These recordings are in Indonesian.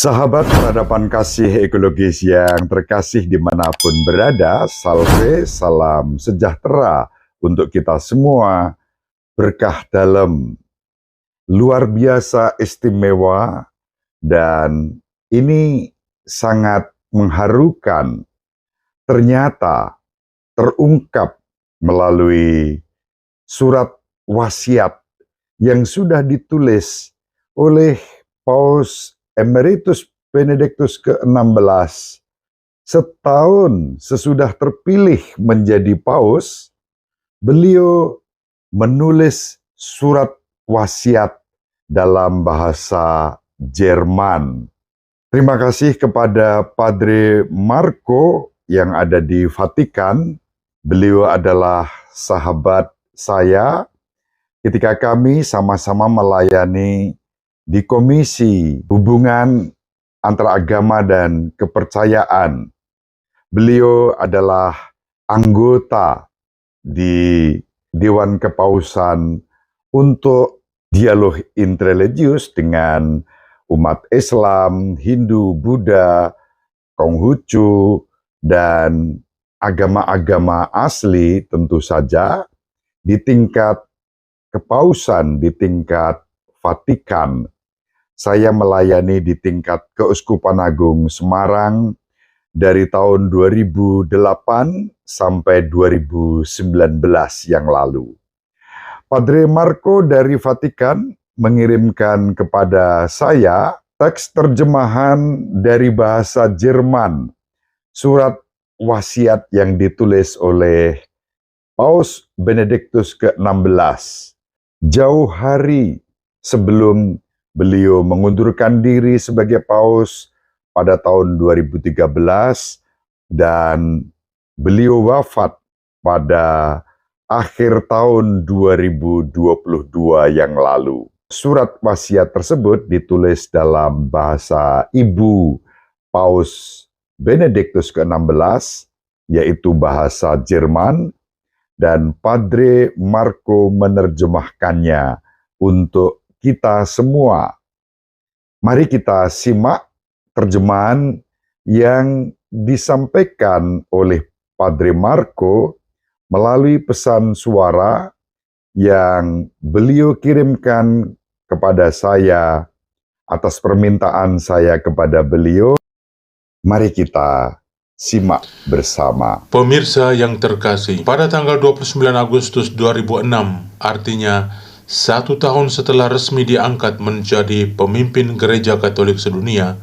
Sahabat peradaban kasih ekologis yang terkasih dimanapun berada, salve, salam sejahtera untuk kita semua, berkah dalam, luar biasa istimewa, dan ini sangat mengharukan, ternyata terungkap melalui surat wasiat yang sudah ditulis oleh Paus Emeritus Benediktus ke-16 setahun sesudah terpilih menjadi paus. Beliau menulis surat wasiat dalam bahasa Jerman. Terima kasih kepada Padre Marco yang ada di Vatikan. Beliau adalah sahabat saya ketika kami sama-sama melayani di Komisi Hubungan Antara Agama dan Kepercayaan. Beliau adalah anggota di Dewan Kepausan untuk dialog interreligius dengan umat Islam, Hindu, Buddha, Konghucu, dan agama-agama asli tentu saja di tingkat kepausan, di tingkat Vatikan. Saya melayani di tingkat Keuskupan Agung Semarang dari tahun 2008 sampai 2019 yang lalu. Padre Marco dari Vatikan mengirimkan kepada saya teks terjemahan dari bahasa Jerman, surat wasiat yang ditulis oleh Paus Benediktus ke-16. Jauh hari sebelum beliau mengundurkan diri sebagai paus pada tahun 2013 dan beliau wafat pada akhir tahun 2022 yang lalu. Surat wasiat tersebut ditulis dalam bahasa ibu Paus Benediktus ke-16, yaitu bahasa Jerman, dan Padre Marco menerjemahkannya untuk kita semua. Mari kita simak terjemahan yang disampaikan oleh Padre Marco melalui pesan suara yang beliau kirimkan kepada saya atas permintaan saya kepada beliau. Mari kita simak bersama. Pemirsa yang terkasih, pada tanggal 29 Agustus 2006, artinya 1 tahun setelah resmi diangkat menjadi pemimpin Gereja Katolik sedunia,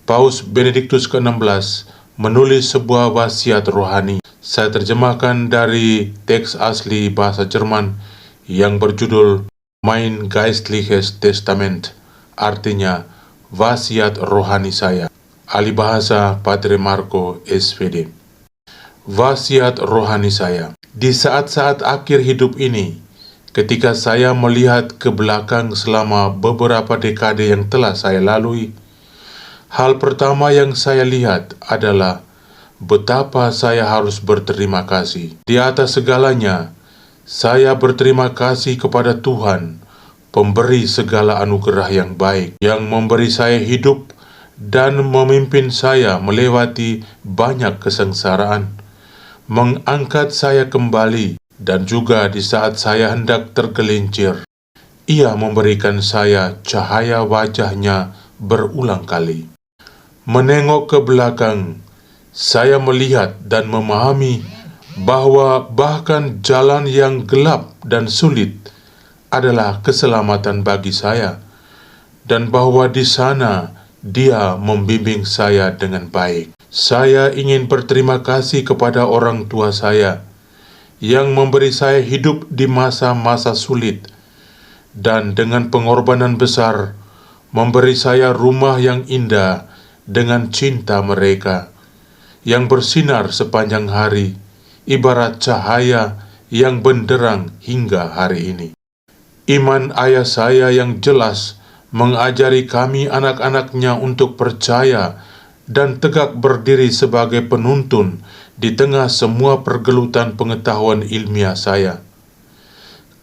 Paus Benediktus ke-16 menulis sebuah wasiat rohani. Saya terjemahkan dari teks asli bahasa Jerman yang berjudul Mein Geistliches Testament, artinya wasiat rohani saya. Alih bahasa Padre Marco SVD. Wasiat rohani saya. Di saat-saat akhir hidup ini, ketika saya melihat ke belakang selama beberapa dekade yang telah saya lalui, hal pertama yang saya lihat adalah betapa saya harus berterima kasih. Di atas segalanya, saya berterima kasih kepada Tuhan, pemberi segala anugerah yang baik, yang memberi saya hidup dan memimpin saya melewati banyak kesengsaraan, mengangkat saya kembali, dan juga di saat saya hendak tergelincir, Ia memberikan saya cahaya wajahnya berulang kali. Menengok ke belakang, saya melihat dan memahami bahwa bahkan jalan yang gelap dan sulit adalah keselamatan bagi saya, dan bahwa di sana Dia membimbing saya dengan baik. Saya ingin berterima kasih kepada orang tua saya yang memberi saya hidup di masa-masa sulit dan dengan pengorbanan besar memberi saya rumah yang indah dengan cinta mereka yang bersinar sepanjang hari, ibarat cahaya yang benderang hingga hari ini. Iman ayah saya yang jelas mengajari kami anak-anaknya untuk percaya dan tegak berdiri sebagai penuntun di tengah semua pergelutan pengetahuan ilmiah saya.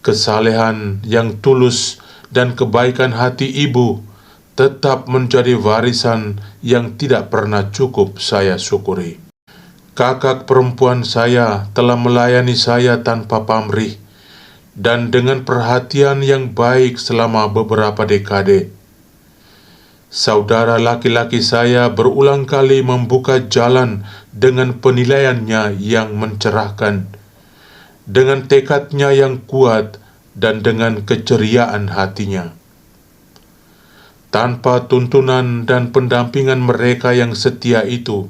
Kesalehan yang tulus dan kebaikan hati ibu tetap menjadi warisan yang tidak pernah cukup saya syukuri. Kakak perempuan saya telah melayani saya tanpa pamrih dan dengan perhatian yang baik selama beberapa dekade. Saudara laki-laki saya berulang kali membuka jalan dengan penilaiannya yang mencerahkan, dengan tekadnya yang kuat dan dengan keceriaan hatinya. Tanpa tuntunan dan pendampingan mereka yang setia itu,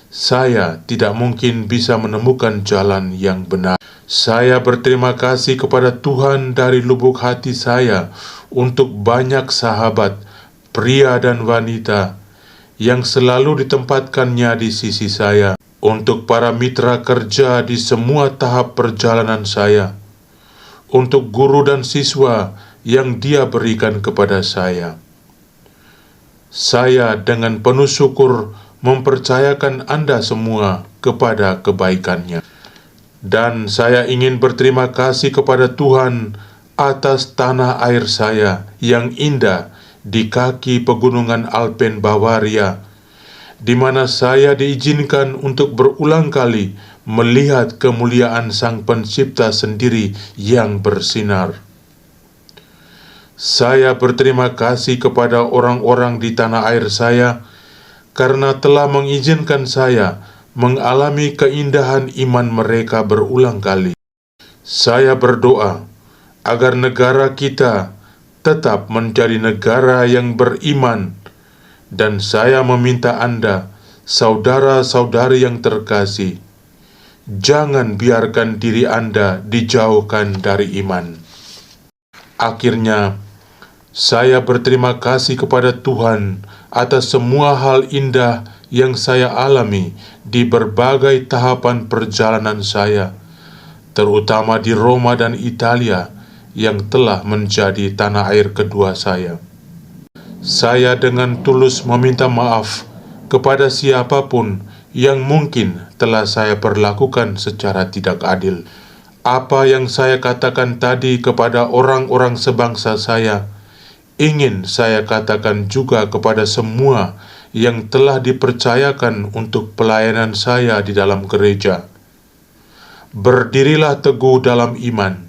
saya tidak mungkin bisa menemukan jalan yang benar. Saya berterima kasih kepada Tuhan dari lubuk hati saya untuk banyak sahabat, pria dan wanita, yang selalu ditempatkannya di sisi saya, untuk para mitra kerja di semua tahap perjalanan saya, untuk guru dan siswa yang Dia berikan kepada saya. Saya dengan penuh syukur mempercayakan Anda semua kepada kebaikannya. Dan saya ingin berterima kasih kepada Tuhan atas tanah air saya yang indah di kaki pegunungan Alpen Bavaria, di mana saya diizinkan untuk berulang kali melihat kemuliaan Sang Pencipta sendiri yang bersinar. Saya berterima kasih kepada orang-orang di tanah air saya karena telah mengizinkan saya mengalami keindahan iman mereka berulang kali. Saya berdoa agar negara kita tetap menjadi negara yang beriman, dan saya meminta Anda, saudara-saudari yang terkasih, jangan biarkan diri Anda dijauhkan dari iman. Akhirnya, saya berterima kasih kepada Tuhan atas semua hal indah yang saya alami di berbagai tahapan perjalanan saya, terutama di Roma dan Italia yang telah menjadi tanah air kedua saya. Saya dengan tulus meminta maaf kepada siapapun yang mungkin telah saya perlakukan secara tidak adil. Apa yang saya katakan tadi kepada orang-orang sebangsa saya, ingin saya katakan juga kepada semua yang telah dipercayakan untuk pelayanan saya di dalam gereja. Berdirilah teguh dalam iman.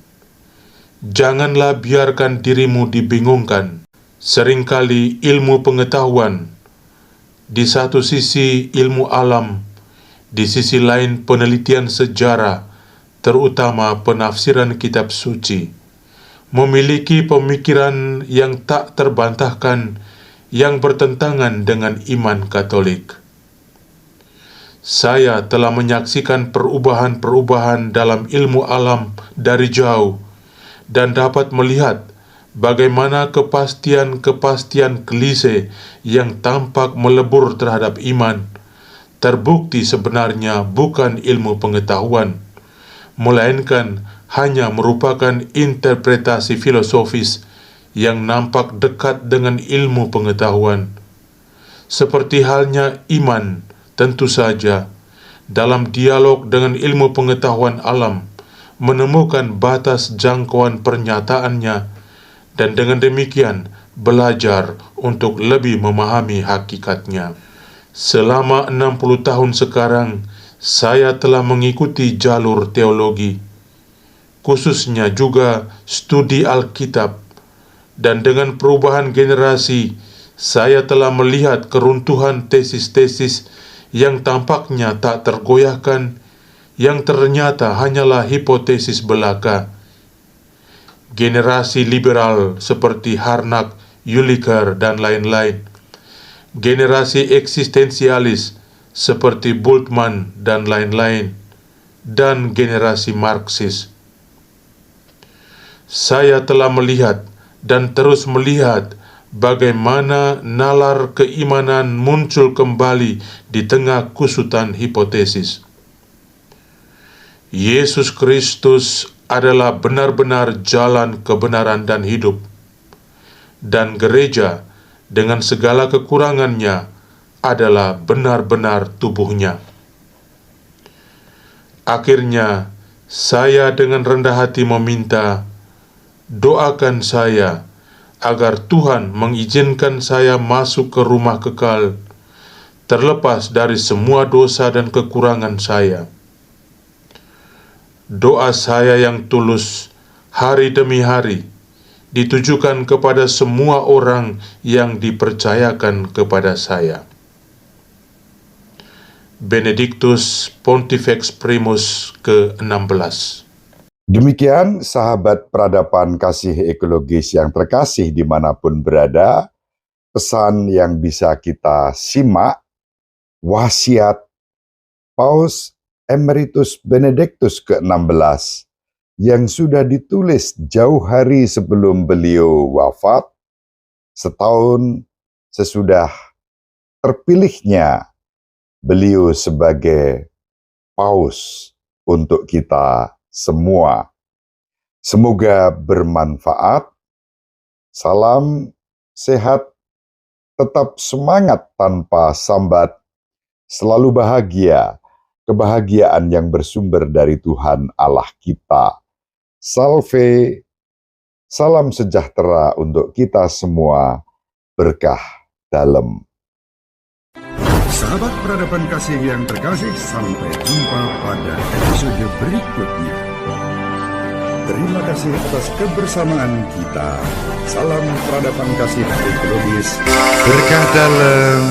Janganlah biarkan dirimu dibingungkan. Seringkali ilmu pengetahuan, di satu sisi ilmu alam, di sisi lain penelitian sejarah, terutama penafsiran kitab suci, memiliki pemikiran yang tak terbantahkan yang bertentangan dengan iman Katolik. Saya telah menyaksikan perubahan-perubahan dalam ilmu alam dari jauh dan dapat melihat bagaimana kepastian-kepastian klise yang tampak melebur terhadap iman terbukti sebenarnya bukan ilmu pengetahuan, melainkan hanya merupakan interpretasi filosofis yang nampak dekat dengan ilmu pengetahuan. Seperti halnya iman, tentu saja, dalam dialog dengan ilmu pengetahuan alam, menemukan batas jangkauan pernyataannya, dan dengan demikian belajar untuk lebih memahami hakikatnya. Selama 60 tahun sekarang, saya telah mengikuti jalur teologi, khususnya juga studi Alkitab, dan dengan perubahan generasi, saya telah melihat keruntuhan tesis-tesis yang tampaknya tak tergoyahkan, yang ternyata hanyalah hipotesis belaka. Generasi liberal seperti Harnack, Jülicher, dan lain-lain. Generasi eksistensialis seperti Bultmann dan lain-lain. Dan generasi Marxis. Saya telah melihat dan terus melihat bagaimana nalar keimanan muncul kembali di tengah kusutan hipotesis. Yesus Kristus adalah benar-benar jalan kebenaran dan hidup, dan gereja dengan segala kekurangannya adalah benar-benar tubuhnya. Akhirnya, saya dengan rendah hati meminta, doakan saya agar Tuhan mengizinkan saya masuk ke rumah kekal, terlepas dari semua dosa dan kekurangan saya. Doa saya yang tulus hari demi hari ditujukan kepada semua orang yang dipercayakan kepada saya. Benedictus Pontifex Primus ke-16. Demikian sahabat peradaban kasih ekologis yang terkasih dimanapun berada, pesan yang bisa kita simak, wasiat Paus Emeritus Benedictus ke-16 yang sudah ditulis jauh hari sebelum beliau wafat, setahun sesudah terpilihnya beliau sebagai Paus untuk kita semua. Semoga bermanfaat. Salam sehat, tetap semangat tanpa sambat, selalu bahagia, kebahagiaan yang bersumber dari Tuhan Allah kita. Salve, salam sejahtera untuk kita semua, berkah dalam. Sahabat peradaban kasih yang terkasih, sampai jumpa pada episode berikutnya. Terima kasih atas kebersamaan kita. Salam peradaban kasih ekologis. Berkah dalam.